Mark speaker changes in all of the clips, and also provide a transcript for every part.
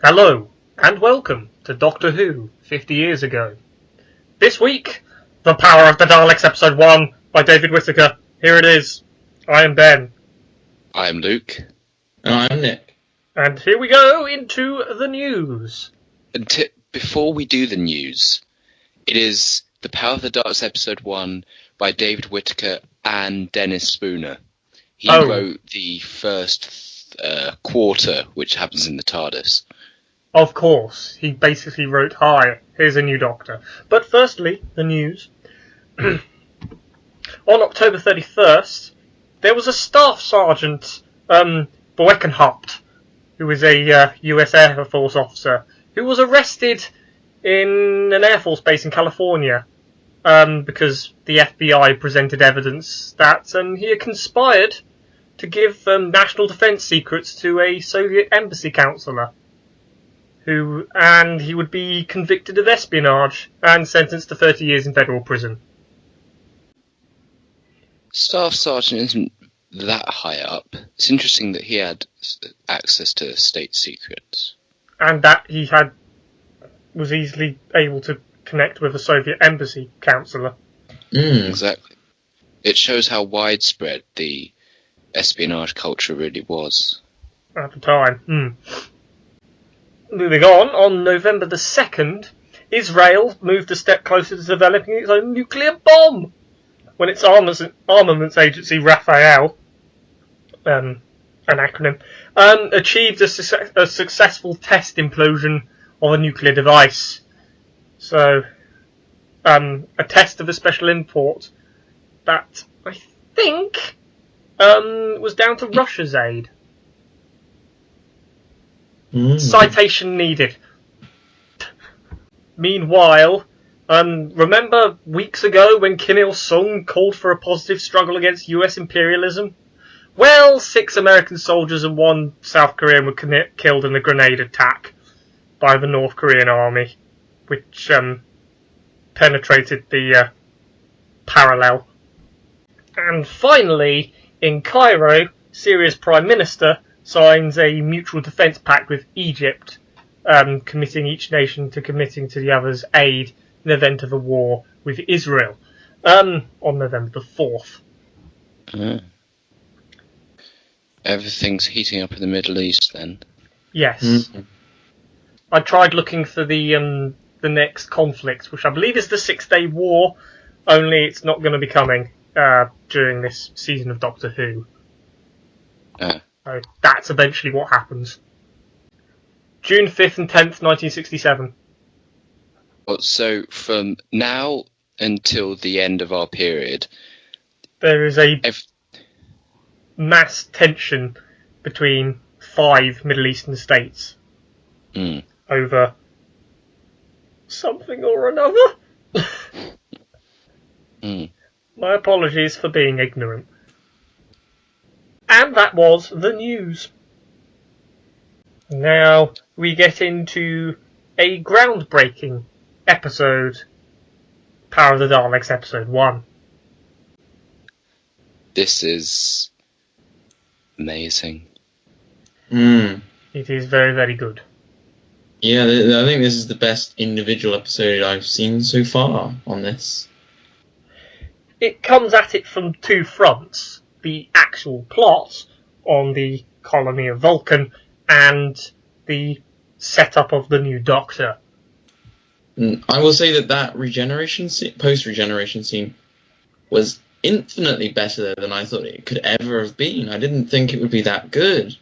Speaker 1: Hello, and welcome to Doctor Who 50 years ago. This week, The Power of the Daleks Episode 1 by David Whitaker. Here it is. I am Ben.
Speaker 2: I am Luke.
Speaker 3: And I'm Nick.
Speaker 1: And here we go into the news.
Speaker 2: Before we do the news, it is The Power of the Daleks Episode 1 by David Whitaker and Dennis Spooner. He wrote the first quarter, which happens in the TARDIS.
Speaker 1: Of course, he basically wrote, "Hi, here's a new Doctor." But firstly, the news. On October 31st, there was a Staff Sergeant, Boekenhaupt, who was a US Air Force officer, who was arrested in an Air Force base in California because the FBI presented evidence that he had conspired to give national defense secrets to a Soviet embassy counselor. And he would be convicted of espionage and sentenced to 30 years in federal prison.
Speaker 2: Staff Sergeant isn't that high up. It's interesting that he had access to state secrets.
Speaker 1: And that he was easily able to connect with a Soviet embassy counselor.
Speaker 2: Exactly. It shows how widespread the espionage culture really was.
Speaker 1: At the time. Moving on November the 2nd, Israel moved a step closer to developing its own nuclear bomb when its armaments agency, Rafael, an acronym, achieved a successful test implosion of a nuclear device. So, a test of a special import that I think was down to Russia's aid. Citation needed. Meanwhile, remember weeks ago when Kim Il-sung called for a positive struggle against US imperialism? Well, 6 American soldiers and 1 South Korean were killed in a grenade attack by the North Korean army, which penetrated the parallel. And finally, in Cairo, Syria's Prime Minister signs a mutual defence pact with Egypt, committing each nation to committing to the other's aid in the event of a war with Israel, on November the 4th.
Speaker 2: Everything's heating up in the Middle East then.
Speaker 1: Yes. I tried looking for the next conflict, which I believe is the 6-Day War, only it's not going to be coming during this season of Doctor Who. So that's eventually what happens. June 5th and 10th, 1967.
Speaker 2: So from now until the end of our period,
Speaker 1: there is a mass tension between 5 Middle Eastern states over something or another. My apologies for being ignorant. And that was the news. Now we get into a groundbreaking episode, Power of the Daleks Episode 1.
Speaker 2: This is amazing.
Speaker 1: It is very, very good.
Speaker 3: Yeah, I think this is the best individual episode I've seen so far on this.
Speaker 1: It comes at it from 2 fronts. The actual plot on the colony of Vulcan and the setup of the new Doctor.
Speaker 3: I will say that post-regeneration scene was infinitely better than I thought it could ever have been. I didn't think it would be that good.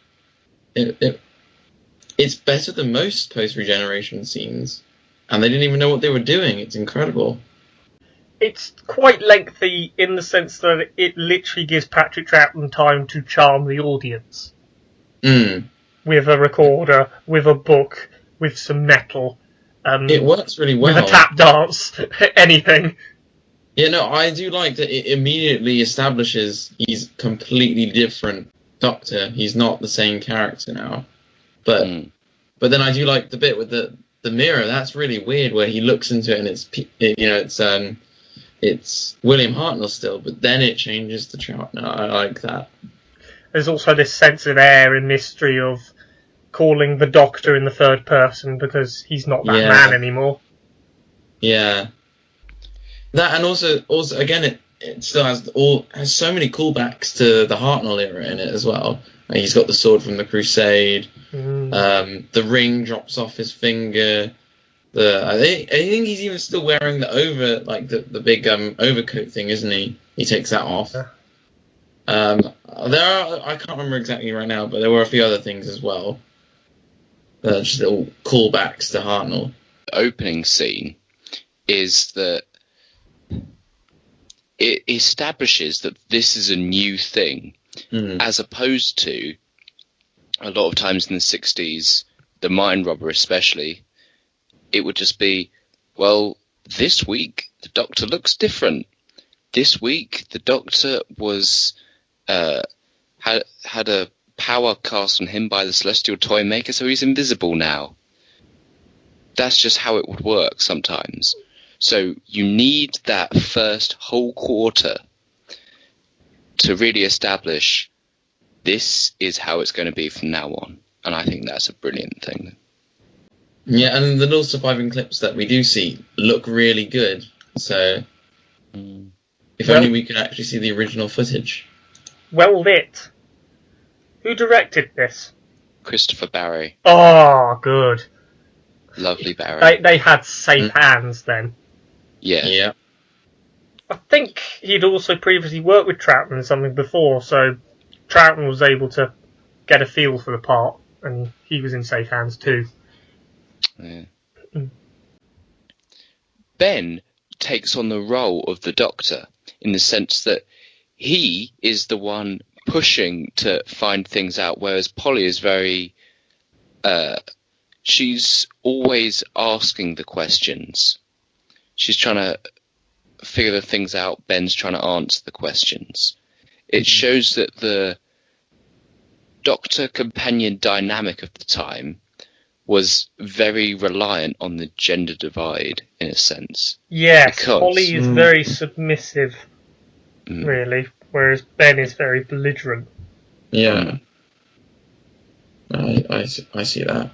Speaker 3: It's better than most post-regeneration scenes, and they didn't even know what they were doing. It's incredible.
Speaker 1: It's quite lengthy in the sense that it literally gives Patrick Troughton time to charm the audience. With a recorder, with a book, with some metal.
Speaker 3: It works really well.
Speaker 1: With a tap dance, anything.
Speaker 3: Yeah, no, I do like that it immediately establishes he's completely different Doctor. He's not the same character now. But then I do like the bit with the mirror. That's really weird, where he looks into it and it's William Hartnell still, but then it changes to Troughton. I like that.
Speaker 1: There's also this sense of air and mystery of calling the Doctor in the third person because he's not that man anymore.
Speaker 3: Yeah. That, and also again, it still has so many callbacks to the Hartnell era in it as well. Like, he's got the sword from the Crusade. The ring drops off his finger. I think he's even still wearing the big overcoat thing, isn't he? He takes that off.
Speaker 1: Yeah.
Speaker 3: I can't remember exactly right now, but there were a few other things as well. Just little callbacks to Hartnell.
Speaker 2: The opening scene is that it establishes that this is a new thing, as opposed to a lot of times in the 60s, the Mind Robber especially, it would just be, well, this week the Doctor looks different. This week the Doctor was had a power cast on him by the Celestial Toymaker, so he's invisible now. That's just how it would work sometimes. So you need that first whole quarter to really establish this is how it's going to be from now on. And I think that's a brilliant thing.
Speaker 3: Yeah, and the little surviving clips that we do see look really good. So if only we could actually see the original footage.
Speaker 1: Well lit. Who directed this?
Speaker 2: Christopher Barry.
Speaker 1: Oh, good.
Speaker 2: Lovely Barry.
Speaker 1: They had safe hands then.
Speaker 2: Yeah.
Speaker 1: I think he'd also previously worked with Troughton in something before, so Troughton was able to get a feel for the part, and he was in safe hands too.
Speaker 2: Yeah. Ben takes on the role of the Doctor in the sense that he is the one pushing to find things out, whereas Polly is very... she's always asking the questions. She's trying to figure the things out. Ben's trying to answer the questions. It shows that the Doctor-companion dynamic of the time was very reliant on the gender divide, in a sense.
Speaker 1: Yes, Polly is very submissive, really, whereas Ben is very belligerent.
Speaker 3: Yeah. I see that.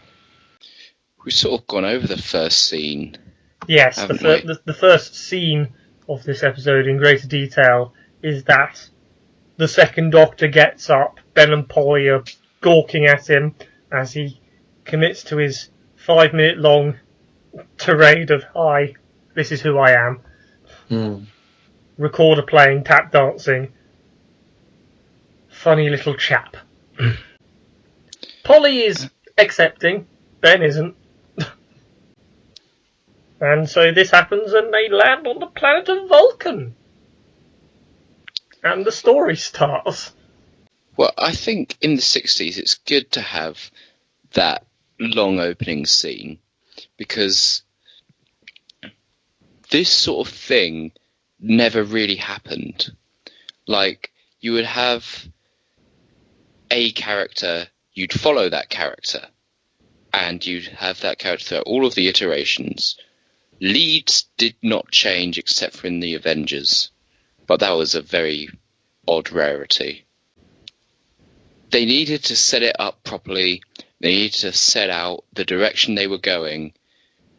Speaker 2: We've sort of gone over the first scene.
Speaker 1: Yes, the first scene of this episode in greater detail is that the second Doctor gets up, Ben and Polly are gawking at him as he commits to his 5-minute long tirade of, "Hi, this is who I am." Recorder playing, tap dancing. Funny little chap. Polly is accepting, Ben isn't. And so this happens and they land on the planet of Vulcan. And the story starts.
Speaker 2: Well, I think in the 60s it's good to have that long opening scene because this sort of thing never really happened. Like, you would have a character, you'd follow that character, and you'd have that character throughout all of the iterations. Leads did not change except for in the Avengers, but that was a very odd rarity. They needed to set it up properly. They needed to set out the direction they were going.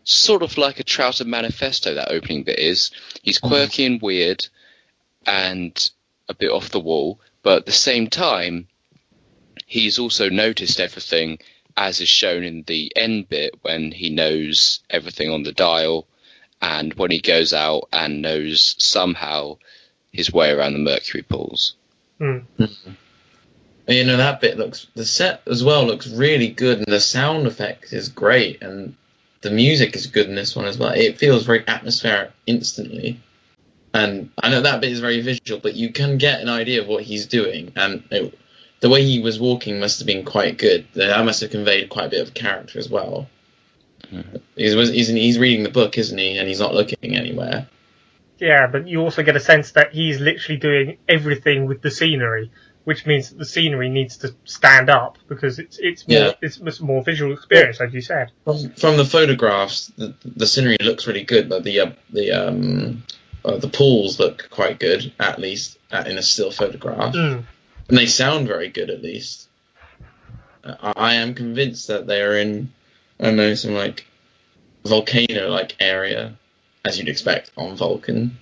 Speaker 2: Sort of like a Troughton manifesto, that opening bit is. He's quirky and weird and a bit off the wall, but at the same time, he's also noticed everything, as is shown in the end bit when he knows everything on the dial and when he goes out and knows somehow his way around the mercury pools.
Speaker 3: You know, that bit the set as well looks really good, and the sound effect is great, and the music is good in this one as well. It feels very atmospheric instantly. And I know that bit is very visual, but you can get an idea of what he's doing, and the way he was walking must have been quite good. That must have conveyed quite a bit of character as well. He's reading the book, isn't he? And he's not looking anywhere. Yeah,
Speaker 1: but you also get a sense that he's literally doing everything with the scenery, which means that the scenery needs to stand up because it's a more visual experience, as you said.
Speaker 3: From the photographs, the scenery looks really good, but the pools look quite good, at least in a still photograph, and they sound very good, at least. I am convinced that they are in, I don't know, some like volcano-like area, as you'd expect on Vulcan.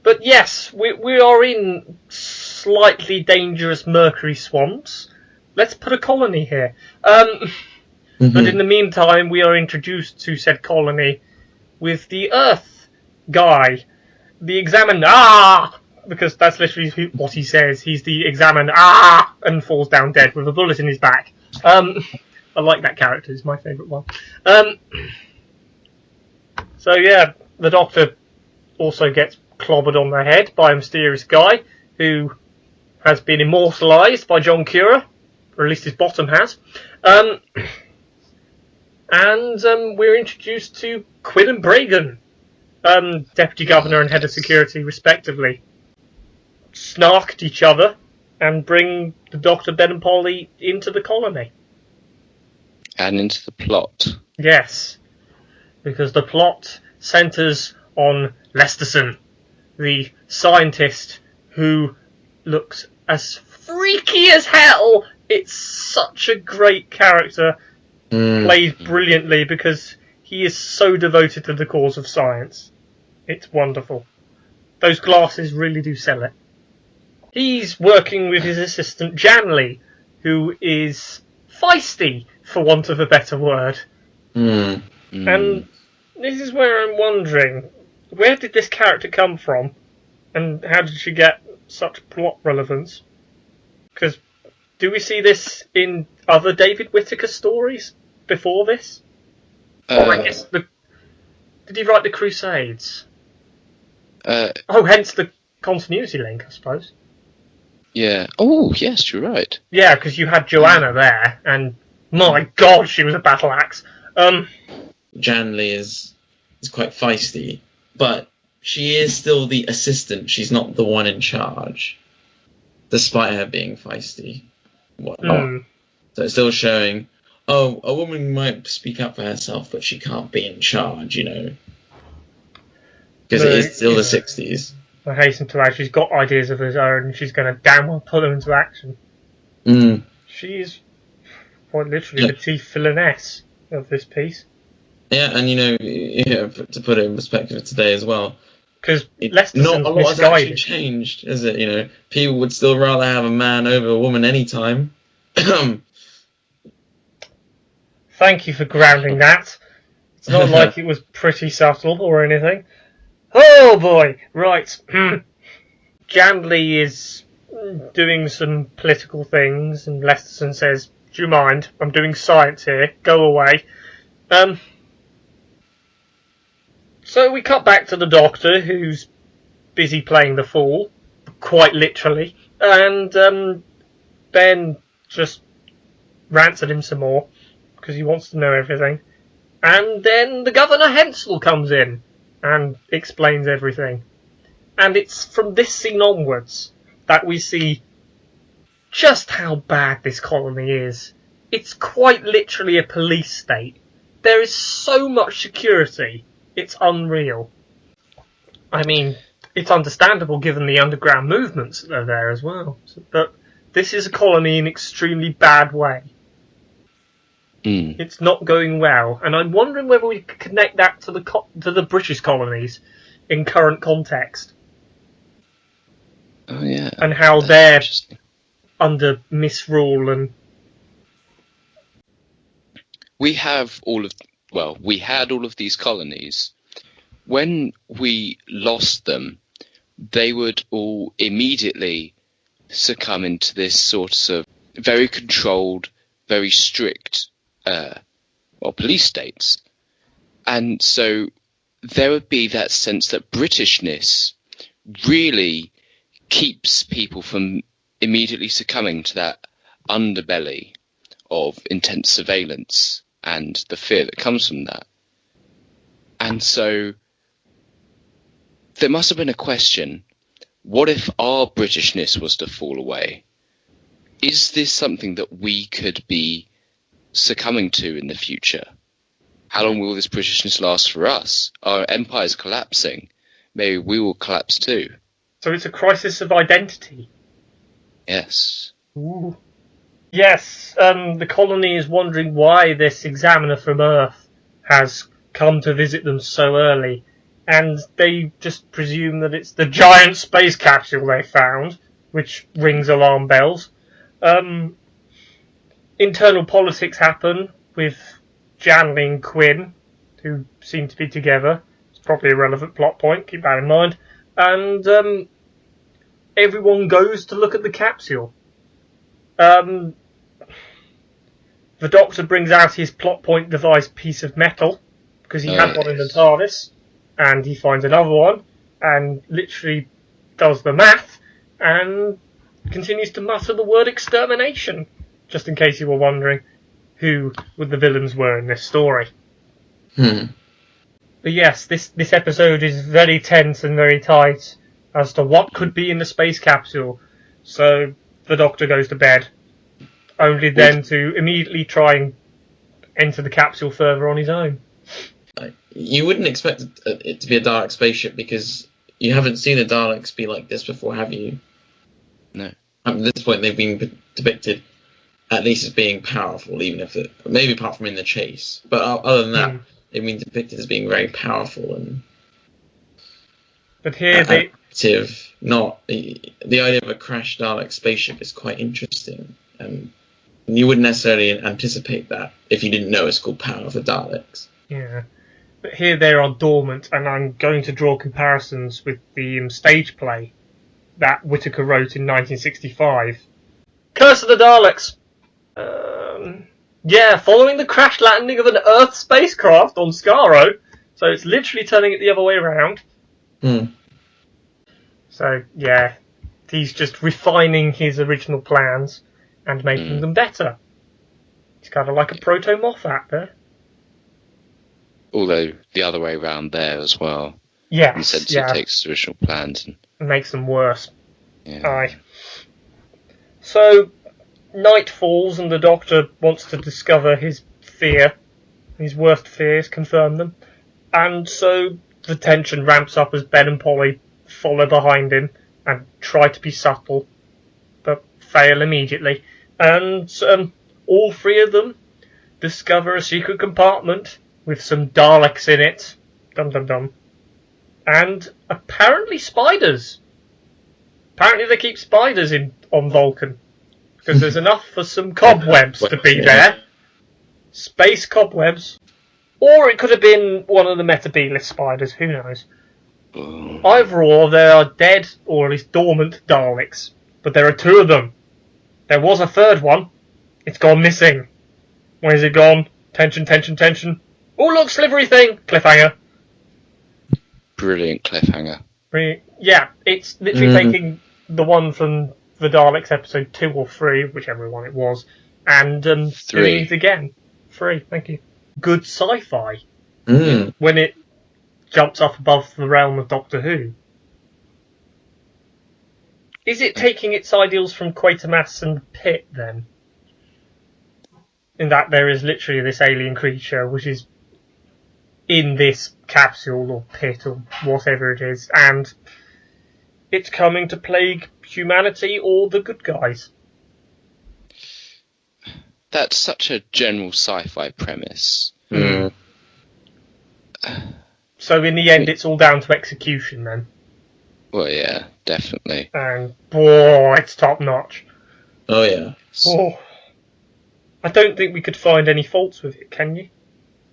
Speaker 1: But yes, we are in slightly dangerous mercury swamps. Let's put a colony here. But in the meantime, we are introduced to said colony with the Earth guy, the Examiner, because that's literally what he says. He's the Examiner, and falls down dead with a bullet in his back. I like that character; it's my favourite one. So yeah, the Doctor also gets clobbered on the head by a mysterious guy who has been immortalised by John Cura, or at least his bottom has. And we're introduced to Quinn and Bragan, Deputy Governor and Head of Security, respectively. Snark at each other and bring the Doctor, Ben and Polly into the colony.
Speaker 2: And into the plot.
Speaker 1: Yes, because the plot centres on Lesterson, the scientist who looks as freaky as hell. It's such a great character. Played brilliantly because he is so devoted to the cause of science. It's wonderful. Those glasses really do sell it. He's working with his assistant Janley, who is feisty, for want of a better word. And this is where I'm wondering, where did this character come from? And how did she get such plot relevance? Because do we see this in other David Whitaker stories before this? I guess did he write the Crusades? Hence the continuity link, I suppose.
Speaker 2: Yeah. Oh, yes, you're right.
Speaker 1: Yeah, because you had Joanna there, and my God, she was a battle axe.
Speaker 3: Janley is quite feisty, but she is still the assistant. She's not the one in charge, despite her being feisty. Whatnot. So it's still showing, a woman might speak up for herself, but she can't be in charge, Because it is still the 60s.
Speaker 1: I hasten to add, she's got ideas of her own, and she's going to damn well put them into action. She's quite literally the chief villainess of this piece.
Speaker 3: Yeah, and to put it in perspective today as well,
Speaker 1: because
Speaker 3: not a lot has actually changed, is it? People would still rather have a man over a woman anytime.
Speaker 1: Thank you for grounding that. It's not like it was pretty subtle or anything. Oh boy, right. Janley is doing some political things, and Lesterson says, "Do you mind? I'm doing science here. Go away." So we cut back to the Doctor, who's busy playing the fool, quite literally, and Ben just rants at him some more, because he wants to know everything. And then the Governor Hensel comes in and explains everything. And it's from this scene onwards that we see just how bad this colony is. It's quite literally a police state. There is so much security, it's unreal. I mean, it's understandable given the underground movements that are there as well. But this is a colony in an extremely bad way. It's not going well, and I'm wondering whether we could connect that to the British colonies in current context.
Speaker 2: Oh yeah,
Speaker 1: and how they're under misrule and.
Speaker 2: We had all of these colonies. When we lost them, they would all immediately succumb into this sort of very controlled, very strict police states. And so there would be that sense that Britishness really keeps people from immediately succumbing to that underbelly of intense surveillance and the fear that comes from that. And so there must have been a question, what if our Britishness was to fall away? Is this something that we could be succumbing to in the future? How long will this Britishness last for us? Our empire's collapsing. Maybe we will collapse too.
Speaker 1: So it's a crisis of identity.
Speaker 2: Yes.
Speaker 1: Ooh. Yes, the colony is wondering why this examiner from Earth has come to visit them so early, and they just presume that it's the giant space capsule they found, which rings alarm bells. Internal politics happen with Janley and Quinn, who seem to be together. It's probably a relevant plot point, keep that in mind. And everyone goes to look at the capsule. The Doctor brings out his plot point device piece of metal, because he had one in the TARDIS, and he finds another one, and literally does the math, and continues to mutter the word extermination, just in case you were wondering who the villains were in this story. But yes, this episode is very tense and very tight as to what could be in the space capsule, so the Doctor goes to bed, only then to immediately try and enter the capsule further on his own.
Speaker 3: You wouldn't expect it to be a Dalek spaceship because you haven't seen the Daleks be like this before, have you?
Speaker 2: No.
Speaker 3: At this point, they've been depicted at least as being powerful, even if maybe apart from in the chase. But other than that, they've been depicted as being very powerful and.
Speaker 1: But here they
Speaker 3: active. Not the idea of a crashed Dalek spaceship is quite interesting, and you wouldn't necessarily anticipate that if you didn't know it's called Power of the Daleks.
Speaker 1: Yeah. But here they are dormant, and I'm going to draw comparisons with the stage play that Whitaker wrote in 1965. Curse of the Daleks! Following the crash landing of an Earth spacecraft on Skaro, so it's literally turning it the other way around. So, yeah, he's just refining his original plans and making them better. He's kind of like a proto-Moffat there.
Speaker 2: Although the other way around there as well.
Speaker 1: Yes,
Speaker 2: in the sense he takes his original plans and
Speaker 1: makes them worse.
Speaker 2: Yeah.
Speaker 1: Aye. So, night falls and the Doctor wants to discover his fear. His worst fears, confirm them. And so the tension ramps up as Ben and Polly follow behind him and try to be subtle, but fail immediately. And all three of them discover a secret compartment with some Daleks in it. Dum dum dum. And apparently spiders. Apparently they keep spiders on Vulcan. Because there's enough for some cobwebs to be there. Space cobwebs. Or it could have been one of the Metabolus spiders, who knows. Either or, they are dead, or at least dormant, Daleks. But there are two of them. There was a third one. It's gone missing. Where's it gone? Tension, tension, tension. Oh, look, slivery thing! Cliffhanger.
Speaker 2: Brilliant cliffhanger.
Speaker 1: Yeah, it's literally taking the one from the Daleks episode 2 or 3, whichever one it was, and doing it again. 3, thank you. Good sci-fi. When it jumps up above the realm of Doctor Who. Is it taking its ideals from Quatermass and Pitt, then? In that there is literally this alien creature which is in this capsule or pit or whatever it is, and it's coming to plague humanity or the good guys.
Speaker 2: That's such a general sci-fi premise.
Speaker 1: So in the end, it's all down to execution, then.
Speaker 2: Well, yeah, definitely.
Speaker 1: And boy, it's top notch.
Speaker 3: Oh yeah.
Speaker 1: Oh, I don't think we could find any faults with it. Can you?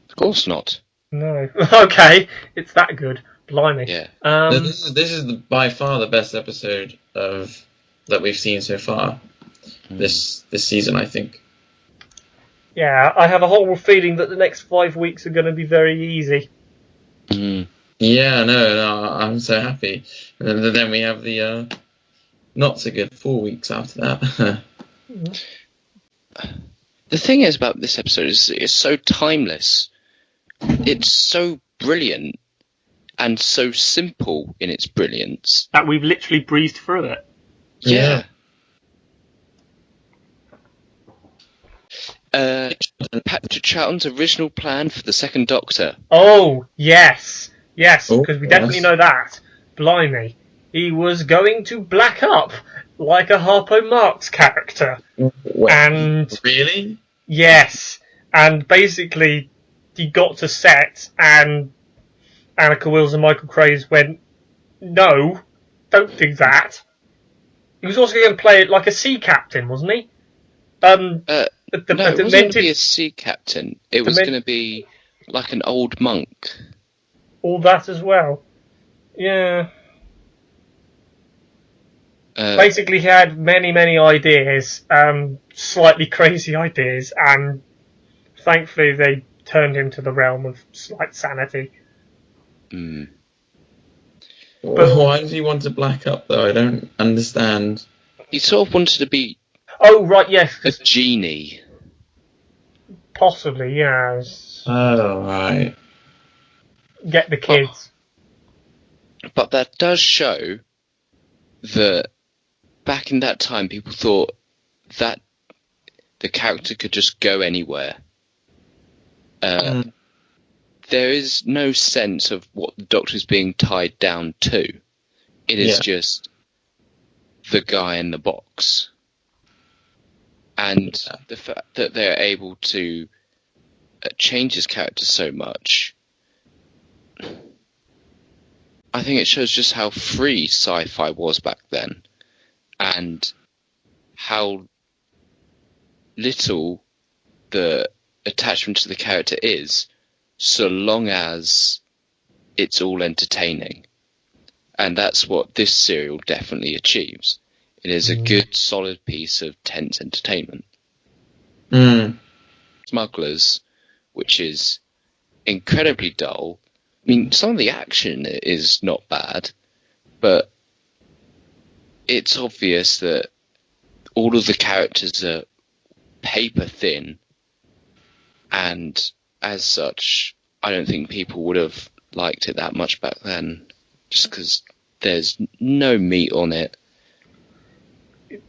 Speaker 2: Of course not.
Speaker 1: No. Okay, it's that good. Blimey.
Speaker 2: Yeah.
Speaker 3: This is by far the best episode that we've seen so far this season, I think.
Speaker 1: Yeah, I have a horrible feeling that the next 5 weeks are going to be very easy.
Speaker 3: Yeah, no, I'm so happy. And then we have the not so good 4 weeks after that.
Speaker 2: The thing is about this episode is it's so timeless. It's so brilliant and so simple in its brilliance
Speaker 1: that we've literally breezed through it.
Speaker 2: Yeah. Patrick Troughton's original plan for the Second Doctor.
Speaker 1: Oh, yes, because we definitely know that. Blimey. He was going to black up like a Harpo Marx character.
Speaker 3: Wait,
Speaker 1: And
Speaker 3: really?
Speaker 1: yes, and basically he got to set, and Annika Wills and Michael Craze went, "No, don't do that." He was also going to play it like a sea captain, wasn't he?
Speaker 2: No, it wasn't going to be a sea captain. It was going to be like an old monk.
Speaker 1: All that as well. Yeah. Basically, he had many, many ideas, slightly crazy ideas, and thankfully they turned him to the realm of slight sanity.
Speaker 2: Mm.
Speaker 3: But why did he want to black up, though? I don't understand.
Speaker 2: He sort of wanted to be...
Speaker 1: Oh, right, yes.
Speaker 2: A genie.
Speaker 1: Possibly, yes.
Speaker 3: Oh, right.
Speaker 1: Get the kids.
Speaker 2: But that does show that back in that time, people thought that the character could just go anywhere. There is no sense of what the Doctor is being tied down to. It is just the guy in the box. And the fact that they're able to change his character so much, I think it shows just how free sci-fi was back then. And how little the attachment to the character is, so long as it's all entertaining. And that's what this serial definitely achieves. It is a good, solid piece of tense entertainment. Smugglers, which is incredibly dull. I mean, some of the action is not bad, but it's obvious that all of the characters are paper thin, and as such, I don't think people would have liked it that much back then, just because there's no meat on it.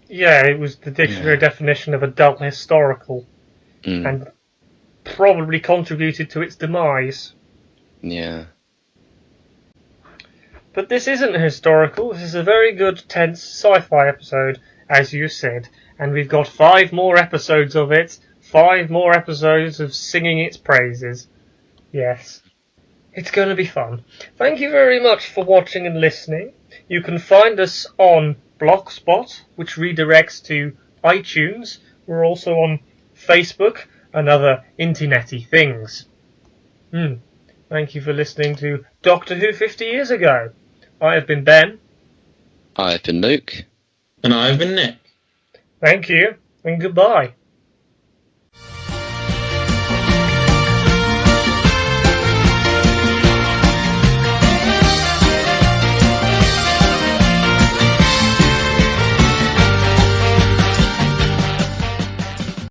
Speaker 1: Yeah, it was the dictionary definition of a dull historical, and probably contributed to its demise.
Speaker 2: Yeah.
Speaker 1: But this isn't historical, this is a very good, tense sci-fi episode, as you said, and we've got 5 more episodes of it, 5 more episodes of singing its praises. Yes. It's going to be fun. Thank you very much for watching and listening. You can find us on Blogspot, which redirects to iTunes. We're also on Facebook and other internety things. Thank you for listening to Doctor Who 50 years ago. I have been Ben.
Speaker 2: I have been Luke.
Speaker 3: And I've been Nick.
Speaker 1: Thank you, and goodbye.